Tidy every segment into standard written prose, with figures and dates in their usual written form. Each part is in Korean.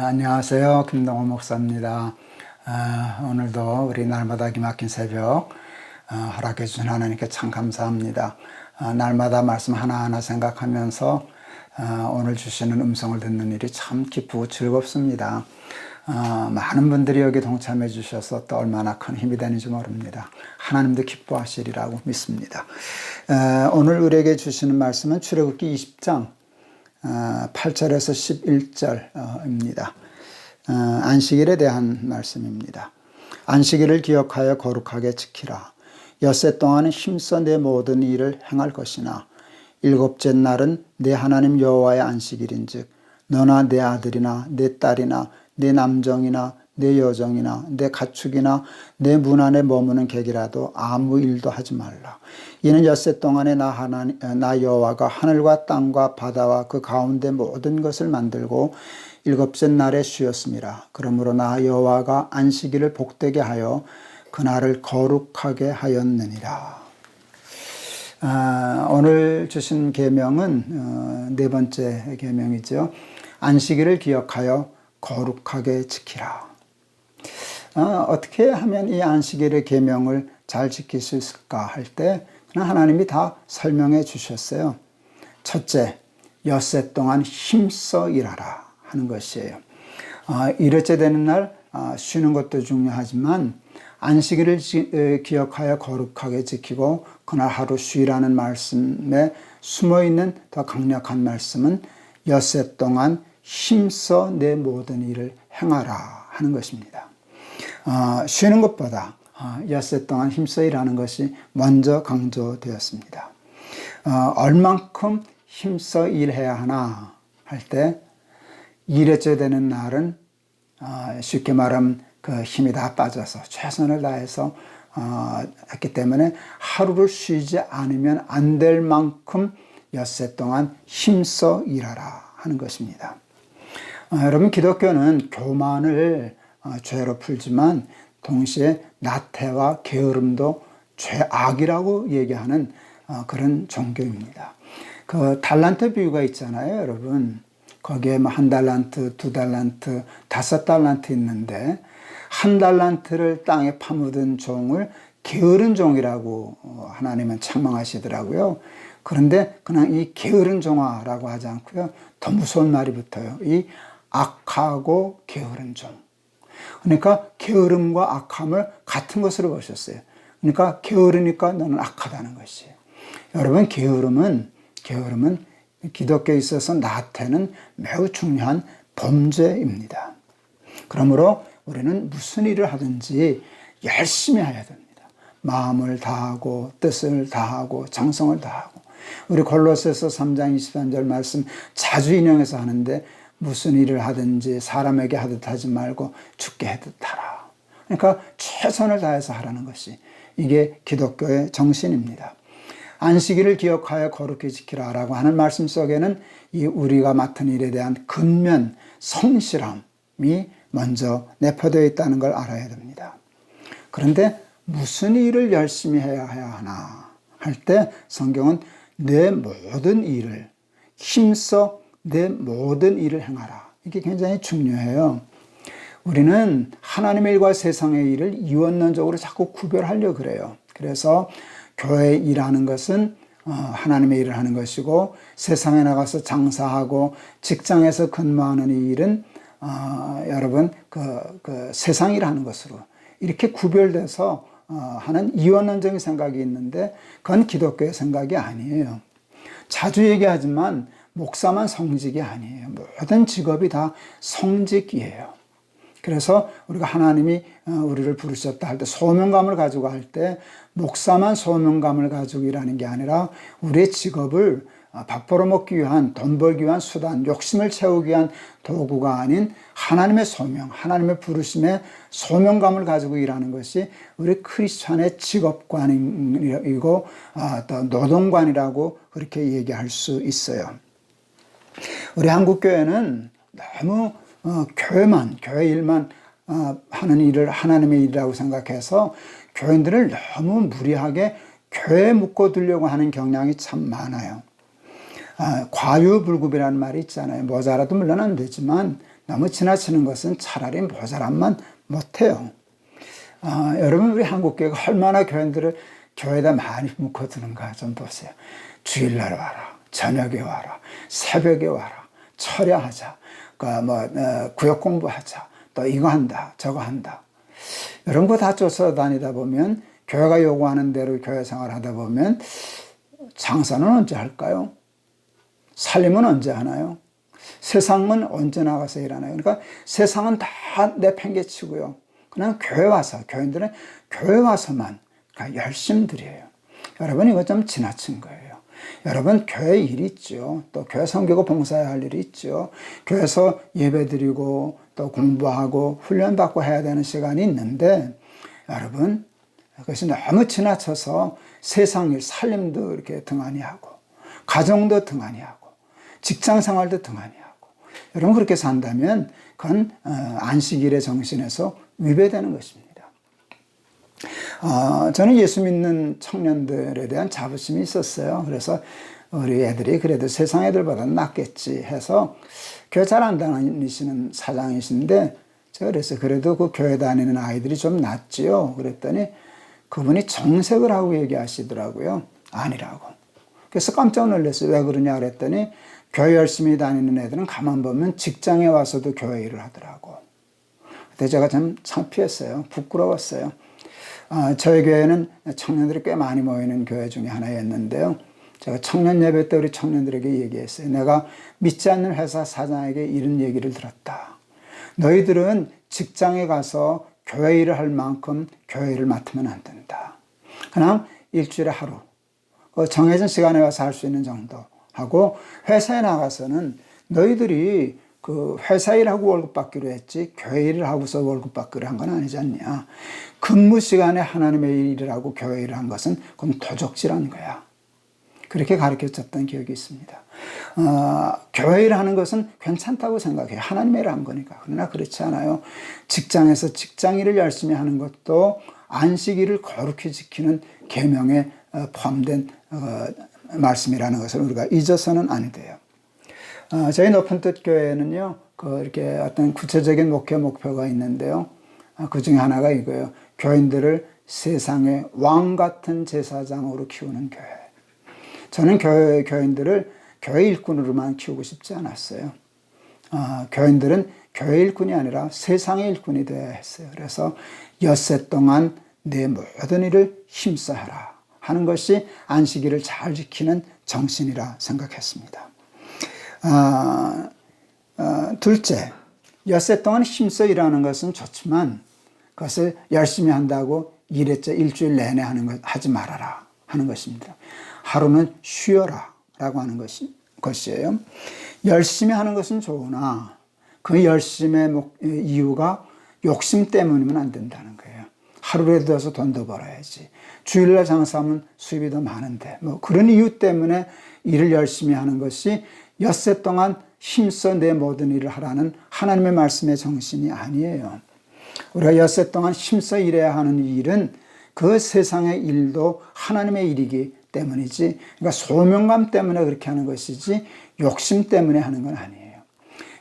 안녕하세요. 김동호 목사입니다. 오늘도 우리 날마다 기막힌 새벽 허락해 주신 하나님께 참 감사합니다. 날마다 말씀 하나하나 생각하면서 오늘 주시는 음성을 듣는 일이 참 기쁘고 즐겁습니다. 많은 분들이 여기 동참해 주셔서 또 얼마나 큰 힘이 되는지 모릅니다. 하나님도 기뻐하시리라고 믿습니다. 오늘 우리에게 주시는 말씀은 출애굽기 20장 8절에서 11절입니다. 안식일에 대한 말씀입니다. 안식일을 기억하여 거룩하게 지키라. 엿새 동안 힘써 내 모든 일을 행할 것이나 일곱째 날은 내 하나님 여호와의 안식일인즉 너나 내 아들이나 내 딸이나 내 남정이나 내 여정이나 내 가축이나 내 문 안에 머무는 객이라도 아무 일도 하지 말라. 이는 엿새 동안에 나 여호와가 하늘과 땅과 바다와 그 가운데 모든 것을 만들고 일곱째 날에 쉬었음이라. 그러므로 나 여호와가 안식일을 복되게 하여 그날을 거룩하게 하였느니라. 오늘 주신 계명은 네 번째 계명이죠. 안식일을 기억하여 거룩하게 지키라. 어떻게 하면 이 안식일의 계명을 잘 지킬 수 있을까 할 때 하나님이 다 설명해 주셨어요. 첫째, 엿새 동안 힘써 일하라 하는 것이에요. 일흘째 되는 날 쉬는 것도 중요하지만 안식일을 기억하여 거룩하게 지키고 그날 하루 쉬라는 말씀에 숨어있는 더 강력한 말씀은 엿새 동안 힘써 내 모든 일을 행하라 하는 것입니다. 쉬는 것보다 엿새 동안 힘써 일하는 것이 먼저 강조되었습니다. 얼만큼 힘써 일해야 하나 할 때 일흘째 되는 날은 쉽게 말하면 그 힘이 다 빠져서 최선을 다해서 했기 때문에 하루를 쉬지 않으면 안 될 만큼 엿새 동안 힘써 일하라 하는 것입니다. 여러분, 기독교는 교만을 죄로 풀지만 동시에 나태와 게으름도 죄악이라고 얘기하는 그런 종교입니다. 그 달란트 비유가 있잖아요, 여러분. 거기에 한 달란트, 두 달란트, 5달란트 있는데 한 달란트를 땅에 파묻은 종을 게으른 종이라고 하나님은 책망하시더라고요. 그런데 그냥 이 게으른 종아라고 하지 않고요. 더 무서운 말이 붙어요. 이 악하고 게으른 종. 그러니까 게으름과 악함을 같은 것으로 보셨어요. 그러니까 게으르니까 너는 악하다는 것이에요. 여러분, 게으름은 기독교에 있어서 나태는 매우 중요한 범죄입니다. 그러므로 우리는 무슨 일을 하든지 열심히 해야 됩니다. 마음을 다하고 뜻을 다하고 정성을 다하고. 우리 골로새서 3장 23절 말씀 자주 인용해서 하는데 무슨 일을 하든지 사람에게 하듯 하지 말고 주께 하듯 하라. 그러니까 최선을 다해서 하라는 것이 이게 기독교의 정신입니다. 안식일을 기억하여 거룩히 지키라라고 하는 말씀 속에는 이 우리가 맡은 일에 대한 근면, 성실함이 먼저 내포되어 있다는 걸 알아야 됩니다. 그런데 무슨 일을 열심히 해야 하나 할 때 성경은 내 모든 일을 힘써 내 모든 일을 행하라. 이게 굉장히 중요해요. 우리는 하나님의 일과 세상의 일을 이원론적으로 자꾸 구별하려고 그래요. 그래서 교회에 일하는 것은 하나님의 일을 하는 것이고 세상에 나가서 장사하고 직장에서 근무하는 이 일은 여러분 그 세상 일을 하는 것으로 이렇게 구별돼서 하는 이원론적인 생각이 있는데 그건 기독교의 생각이 아니에요. 자주 얘기하지만 목사만 성직이 아니에요. 모든 직업이 다 성직이에요. 그래서 우리가 하나님이 우리를 부르셨다 할 때 소명감을 가지고 할 때 목사만 소명감을 가지고 일하는 게 아니라 우리의 직업을 밥 벌어먹기 위한 돈 벌기 위한 수단, 욕심을 채우기 위한 도구가 아닌 하나님의 소명, 하나님의 부르심에 소명감을 가지고 일하는 것이 우리 크리스찬의 직업관이고 또 노동관이라고 그렇게 얘기할 수 있어요. 우리 한국교회는 너무 교회 일만 하는 일을 하나님의 일이라고 생각해서 교인들을 너무 무리하게 교회에 묶어두려고 하는 경향이 참 많아요. 과유불급이라는 말이 있잖아요. 모자라도 물론 안 되지만 너무 지나치는 것은 차라리 모자람만 못해요. 여러분, 우리 한국교회가 얼마나 교인들을 교회에다 많이 묶어두는가 좀 보세요. 주일날 와라, 저녁에 와라, 새벽에 와라, 철야하자, 구역 공부하자, 또 이거 한다, 저거 한다. 이런 거 다 쫓아다니다 보면, 교회가 요구하는 대로 교회 생활 하다 보면 장사는 언제 할까요? 살림은 언제 하나요? 세상은 언제 나가서 일하나요? 그러니까 세상은 다 내팽개치고요. 그냥 교회 와서, 교인들은 교회 와서만 열심히 드려요. 여러분, 이거 좀 지나친 거예요. 여러분, 교회 일이 있죠. 또 교회 섬기고 봉사해야 할 일이 있죠. 교회에서 예배 드리고 또 공부하고 훈련받고 해야 되는 시간이 있는데, 여러분, 그것이 너무 지나쳐서 세상 일, 살림도 이렇게 등한히 하고, 가정도 등한히 하고, 직장 생활도 등한히 하고, 여러분 그렇게 산다면 그건 안식일의 정신에서 위배되는 것입니다. 저는 예수 믿는 청년들에 대한 자부심이 있었어요. 그래서 우리 애들이 그래도 세상 애들보다는 낫겠지 해서 교회 잘 안 다니시는 사장이신데, 제가 그랬어요. 그래도 그 교회 다니는 아이들이 좀 낫지요. 그랬더니 그분이 정색을 하고 얘기하시더라고요. 아니라고. 그래서 깜짝 놀랐어요. 왜 그러냐 그랬더니 교회 열심히 다니는 애들은 가만 보면 직장에 와서도 교회 일을 하더라고. 그때 제가 참 창피했어요. 부끄러웠어요. 저희 교회는 청년들이 꽤 많이 모이는 교회 중에 하나였는데요. 제가 청년 예배 때 우리 청년들에게 얘기했어요. 내가 믿지 않는 회사 사장에게 이런 얘기를 들었다. 너희들은 직장에 가서 교회 일을 할 만큼 교회 일을 맡으면 안 된다. 그냥 일주일에 하루, 정해진 시간에 와서 할 수 있는 정도 하고, 회사에 나가서는 너희들이 그 회사 일하고 월급 받기로 했지 교회 일을 하고서 월급 받기로 한 건 아니지 않냐. 근무 시간에 하나님의 일을 하고 교회 일을 한 것은 그건 도적질한 거야. 그렇게 가르쳐줬던 기억이 있습니다. 교회 일을 하는 것은 괜찮다고 생각해요. 하나님의 일을 한 거니까. 그러나 그렇지 않아요. 직장에서 직장 일을 열심히 하는 것도 안식일을 거룩히 지키는 계명에 포함된 말씀이라는 것을 우리가 잊어서는 안 돼요. 저희 높은 뜻 교회는요, 이렇게 어떤 구체적인 목표가 있는데요. 그 중에 하나가 이거예요. 교인들을 세상의 왕 같은 제사장으로 키우는 교회. 저는 교인들을 교회 일꾼으로만 키우고 싶지 않았어요. 교인들은 교회 일꾼이 아니라 세상의 일꾼이 되어야 했어요. 그래서 엿새 동안 내 모든 일을 힘써하라 하는 것이 안식일을 잘 지키는 정신이라 생각했습니다. 둘째, 엿새 동안 힘써 일하는 것은 좋지만 그것을 열심히 한다고 일주일 내내 하지 말아라 하는 것입니다. 하루는 쉬어라 라고 하는 것이에요. 열심히 하는 것은 좋으나 그 열심의 이유가 욕심 때문이면 안 된다는 거예요. 하루라도 더서 돈 더 벌어야지. 주일날 장사하면 수입이 더 많은데 그런 이유 때문에 일을 열심히 하는 것이 엿새 동안 힘써 내 모든 일을 하라는 하나님의 말씀의 정신이 아니에요. 우리가 엿새 동안 힘써 일해야 하는 일은 그 세상의 일도 하나님의 일이기 때문이지, 그러니까 소명감 때문에 그렇게 하는 것이지 욕심 때문에 하는 건 아니에요.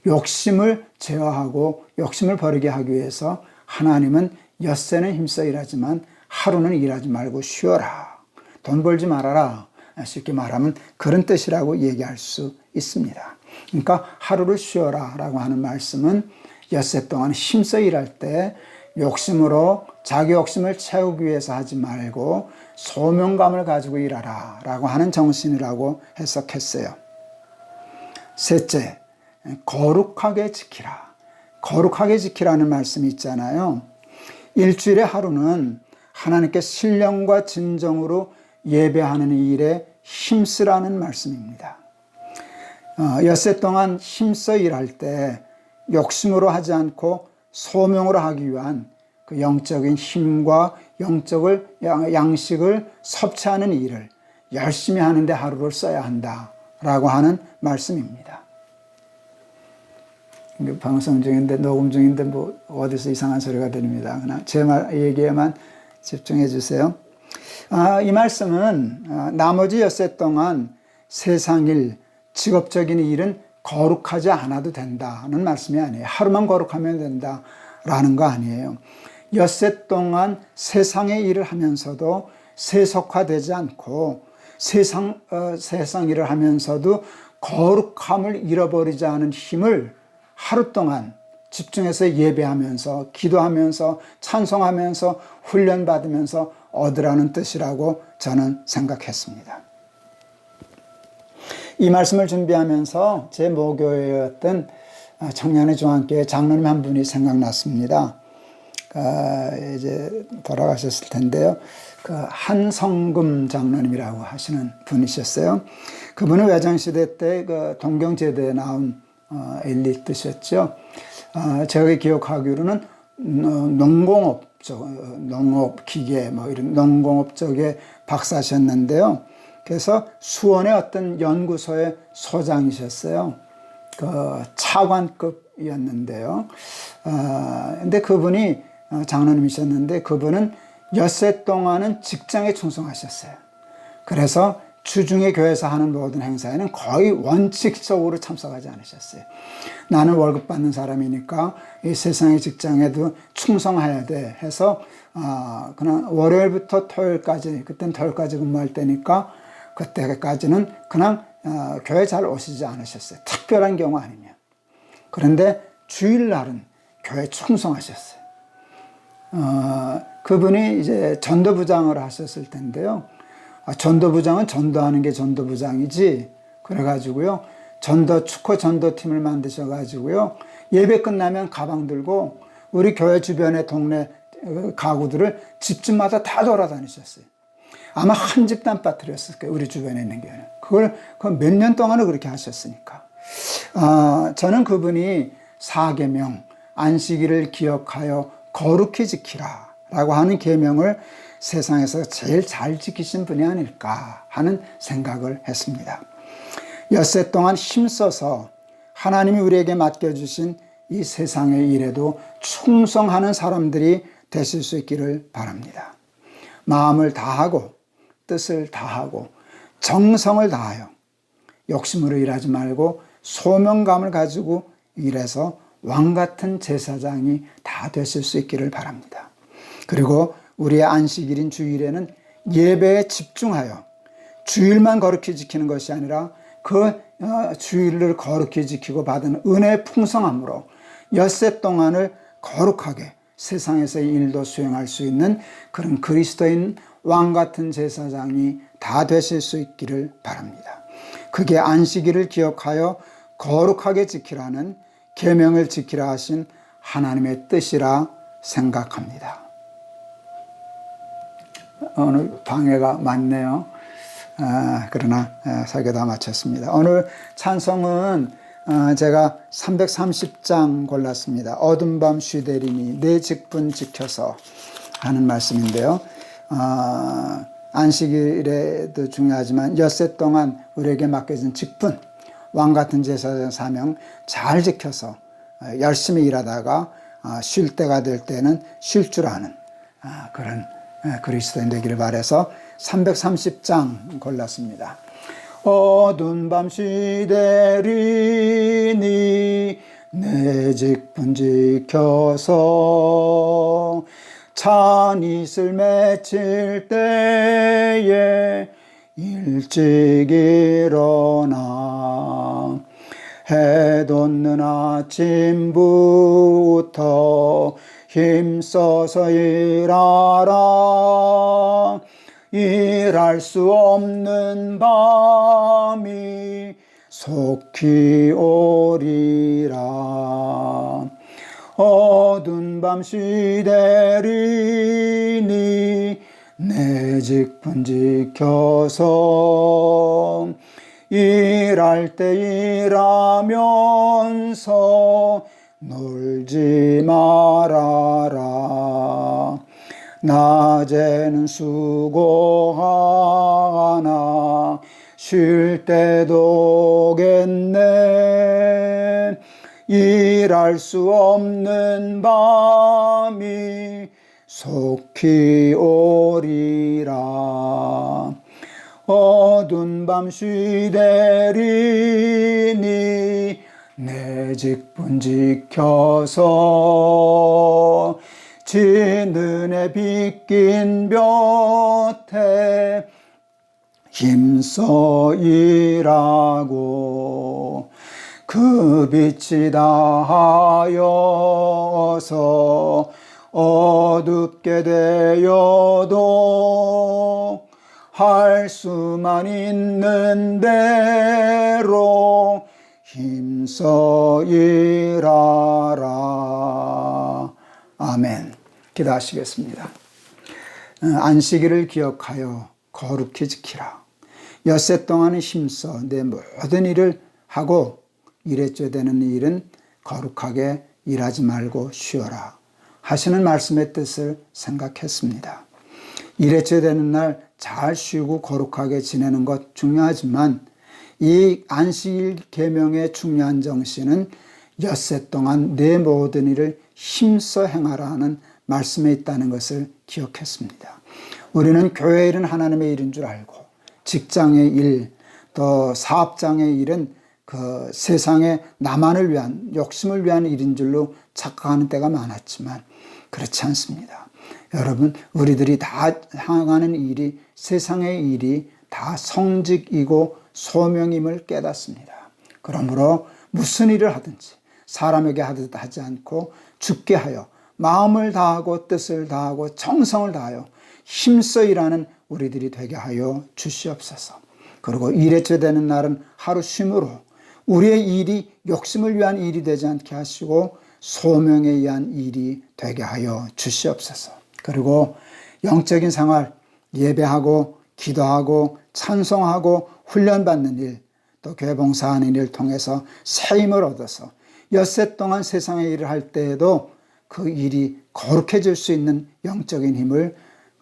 욕심을 제어하고 욕심을 버리게 하기 위해서 하나님은 엿새는 힘써 일하지만 하루는 일하지 말고 쉬어라. 돈 벌지 말아라. 쉽게 말하면 그런 뜻이라고 얘기할 수 있습니다. 그러니까 하루를 쉬어라 라고 하는 말씀은 엿새 동안 힘써 일할 때 욕심으로 자기 욕심을 채우기 위해서 하지 말고 소명감을 가지고 일하라 라고 하는 정신이라고 해석했어요. 셋째, 거룩하게 지키라. 거룩하게 지키라는 말씀이 있잖아요. 일주일의 하루는 하나님께 신령과 진정으로 예배하는 일에 힘쓰라는 말씀입니다. 엿새 동안 힘써 일할 때 욕심으로 하지 않고 소명으로 하기 위한 그 영적인 힘과 양식을 섭취하는 일을 열심히 하는데 하루를 써야 한다라고 하는 말씀입니다. 방송 중인데 녹음 중인데 어디서 이상한 소리가 들립니다. 그냥 제 얘기에만 집중해 주세요. 이 말씀은 나머지 엿새 동안 세상 일, 직업적인 일은 거룩하지 않아도 된다는 말씀이 아니에요. 하루만 거룩하면 된다라는 거 아니에요. 엿새 동안 세상의 일을 하면서도 세속화되지 않고 세상 일을 하면서도 거룩함을 잃어버리지 않은 힘을 하루 동안 집중해서 예배하면서 기도하면서 찬송하면서 훈련받으면서 얻으라는 뜻이라고 저는 생각했습니다. 이 말씀을 준비하면서 제 모교회였던 청년의 중앙교회 장로님 한 분이 생각났습니다. 이제 돌아가셨을 텐데요. 한성금 장로님이라고 하시는 분이셨어요. 그분은 외장시대 때 동경제대에 나온 엘리트셨죠. 제가 기억하기로는 농공업 기계 이런 농공업 쪽에 박사셨는데요. 그래서 수원의 어떤 연구소의 소장이셨어요. 차관급이었는데요. 근데 그분이 장로님이셨는데 그분은 엿새 동안은 직장에 충성하셨어요. 그래서 주중에 교회에서 하는 모든 행사에는 거의 원칙적으로 참석하지 않으셨어요. 나는 월급 받는 사람이니까 이 세상의 직장에도 충성해야 돼 해서 그냥 월요일부터 토요일까지, 그때는 토요일까지 근무할 때니까 그때까지는 그냥 교회 잘 오시지 않으셨어요. 특별한 경우 아니면. 그런데 주일날은 교회 충성하셨어요. 그분이 이제 전도부장을 하셨을 텐데요. 전도부장은 전도하는 게 전도부장이지. 그래가지고요. 축구 전도팀을 만드셔가지고요. 예배 끝나면 가방 들고 우리 교회 주변의 동네 가구들을 집집마다 다 돌아다니셨어요. 아마 한 집단 빠뜨렸을 거예요. 우리 주변에 있는 교회는. 그걸 몇 년 동안을 그렇게 하셨으니까. 저는 그분이 사계명, 안식일을 기억하여 거룩히 지키라 라고 하는 계명을 세상에서 제일 잘 지키신 분이 아닐까 하는 생각을 했습니다. 엿새 동안 힘써서 하나님이 우리에게 맡겨주신 이 세상의 일에도 충성하는 사람들이 되실 수 있기를 바랍니다. 마음을 다하고 뜻을 다하고 정성을 다하여 욕심으로 일하지 말고 소명감을 가지고 일해서 왕같은 제사장이 다 되실 수 있기를 바랍니다. 그리고 우리의 안식일인 주일에는 예배에 집중하여 주일만 거룩히 지키는 것이 아니라 그 주일을 거룩히 지키고 받은 은혜의 풍성함으로 엿새 동안을 거룩하게 세상에서의 일도 수행할 수 있는 그런 그리스도인 왕같은 제사장이 다 되실 수 있기를 바랍니다. 그게 안식일을 기억하여 거룩하게 지키라는 계명을 지키라 하신 하나님의 뜻이라 생각합니다. 오늘 방해가 많네요. 그러나 설교 다 마쳤습니다. 오늘 찬송은 제가 330장 골랐습니다. 어둠 밤 쉬되리니 내 직분 지켜서 하는 말씀인데요. 안식일에도 중요하지만 엿새 동안 우리에게 맡겨진 직분, 왕같은 제사장 사명 잘 지켜서 열심히 일하다가 쉴 때가 될 때는 쉴 줄 아는 그런 그리스도인 되기를 바라서 330장 골랐습니다. 어두운 밤 쉬되리니 내 직분 지켜서 찬 이슬 맺힐 때에 일찍 일어나 해 돋는 아침부터 힘써서 일하라. 일할 수 없는 밤이 속히 오리라. 어두운 밤 쉬되리니 내 직분 지켜서 일할 때 일하면서 놀지 말아라. 낮에는 수고하나 쉴 때도 오겠네. 일할 수 없는 밤이 속히 오리라. 어두운 밤 쉬되리니 내 직분 지켜서 진은에 빗긴 볕에 힘써 일하고 그 빛이 다하여서 어둡게 되어도 할 수만 있는 대로 힘써 일하라. 아멘. 기도하시겠습니다. 안식일을 기억하여 거룩히 지키라. 엿새 동안은 힘써 내 모든 일을 하고 이래저래 되는 일은 거룩하게 일하지 말고 쉬어라 하시는 말씀의 뜻을 생각했습니다. 이래저래 되는 날 잘 쉬고 거룩하게 지내는 것 중요하지만 이 안식일 계명의 중요한 정신은 엿새 동안 내 모든 일을 힘써 행하라 하는 말씀에 있다는 것을 기억했습니다. 우리는 교회 일은 하나님의 일인 줄 알고 직장의 일, 또 사업장의 일은 그 세상의 나만을 위한 욕심을 위한 일인 줄로 착각하는 때가 많았지만 그렇지 않습니다. 여러분, 우리들이 다 향하는 일이 세상의 일이 다 성직이고 소명임을 깨닫습니다. 그러므로 무슨 일을 하든지 사람에게 하듯 하지 않고 주께 하여 마음을 다하고 뜻을 다하고 정성을 다하여 힘써 일하는 우리들이 되게 하여 주시옵소서. 그리고 이래저래 되는 날은 하루 쉼으로 우리의 일이 욕심을 위한 일이 되지 않게 하시고 소명에 의한 일이 되게 하여 주시옵소서. 그리고 영적인 생활, 예배하고 기도하고 찬송하고 훈련받는 일, 또 교회 봉사하는 일을 통해서 새 힘을 얻어서 엿새 동안 세상의 일을 할 때에도 그 일이 거룩해질 수 있는 영적인 힘을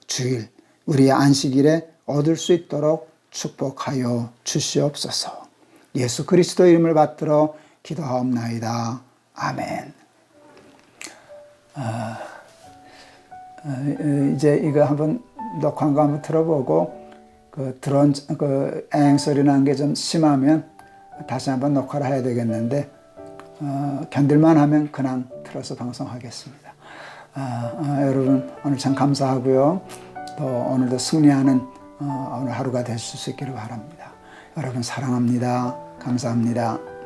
주일, 우리의 안식일에 얻을 수 있도록 축복하여 주시옵소서. 예수 그리스도 이름을 받들어 기도하옵나이다. 아멘. 이제 이거 한번 녹화한 거 한번 들어보고 그 드론 그 앵 소리 나는 게 좀 심하면 다시 한번 녹화를 해야 되겠는데 견딜만 하면 그냥 틀어서 방송하겠습니다. 여러분 오늘 참 감사하고요. 또 오늘도 승리하는 오늘 하루가 되실 수 있기를 바랍니다. 여러분 사랑합니다. 감사합니다.